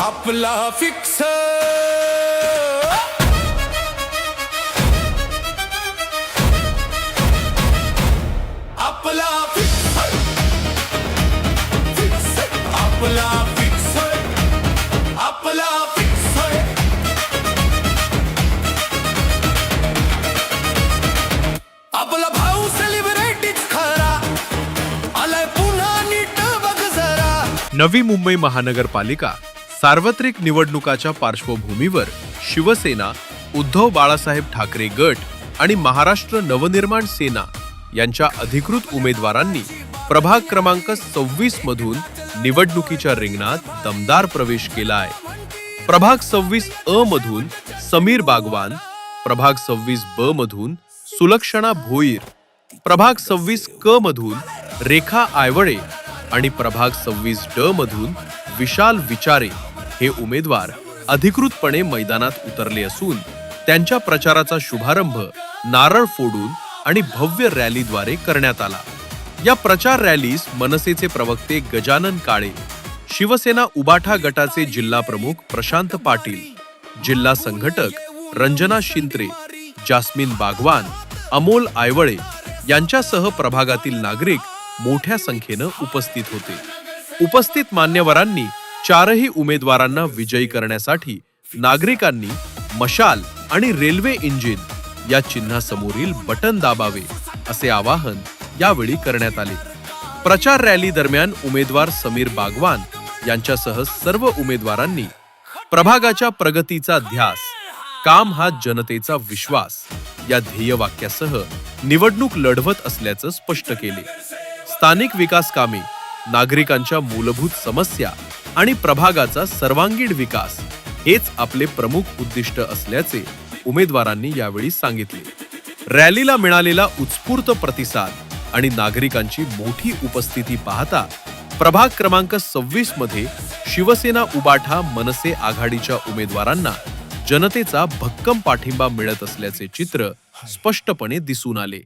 आपला फिक्स आपला fix fix आपला फिक्स आपला फिक्स आपला भाऊ सेलिब्रिटीच खरा आलाय पुन्हा नीट बघ जरा। नवी मुंबई महानगरपालिका सार्वत्रिक निवडणुकाच्या पार्श्वभूमीवर शिवसेना, उद्धव बाळासाहेब ठाकरे गट आणि महाराष्ट्र नवनिर्माण सेना यांच्या अधिकृत उमेदवारांनी प्रभाग क्रमांक 26 मधून निवडणुकीच्या रिंगणात दमदार प्रवेश केला आहे। प्रभाग 26 अ मधून समीर बागवान, प्रभाग 26 ब मधून सुलक्षणा भोईर, प्रभाग 26 क मधून रेखा आयवळे आणि प्रभाग 26 ड मधून विशाल विचारे हे उमेदवार अधिकृतपणे मैदानात उतरले असून त्यांच्या प्रचाराचा शुभारंभ नारळ फोडून आणि भव्य रॅलीद्वारे करण्यात आला। या प्रचार रॅलीस मनसेचे प्रवक्ते गजानन काळे, शिवसेना उबाठा गटाचे जिल्हा प्रमुख प्रशांत पाटील, जिल्हा संघटक रंजना शिंत्रे, जास्मिन बागवान, अमोल आयवळे यांच्यासह प्रभागातील नागरिक मोठ्या संख्येनं उपस्थित होते। उपस्थित मान्यवरांनी चारही उमेदवारांना विजयी करण्यासाठी नागरिकांनी मशाल आणि रेल्वे इंजिन या चिन्हासमोरील बटन दाबावे असे आवाहन यावेळी करण्यात आले। प्रचार रॅली दरम्यान उमेदवार समीर बागवान यांच्यासह सर्व उमेदवारांनी प्रभागाच्या प्रगतीचा ध्यास, काम हा जनतेचा विश्वास या ध्येयवाक्यासह निवडणूक लढवत असल्याचं स्पष्ट केले। स्थानिक विकास कामे, नागरिकांच्या मूलभूत समस्या आणि प्रभागाचा सर्वांगीण विकास हेच आपले प्रमुख उद्दिष्ट असल्याचे उमेदवारांनी यावेळी सांगितले। रॅलीला मिळालेला उत्स्फूर्त प्रतिसाद आणि नागरिकांची मोठी उपस्थिती पाहता प्रभाग क्रमांक 26 मध्ये शिवसेना उबाठा मनसे आघाडीच्या उमेदवारांना जनतेचा भक्कम पाठिंबा मिळत असल्याचे चित्र स्पष्टपणे दिसून आले।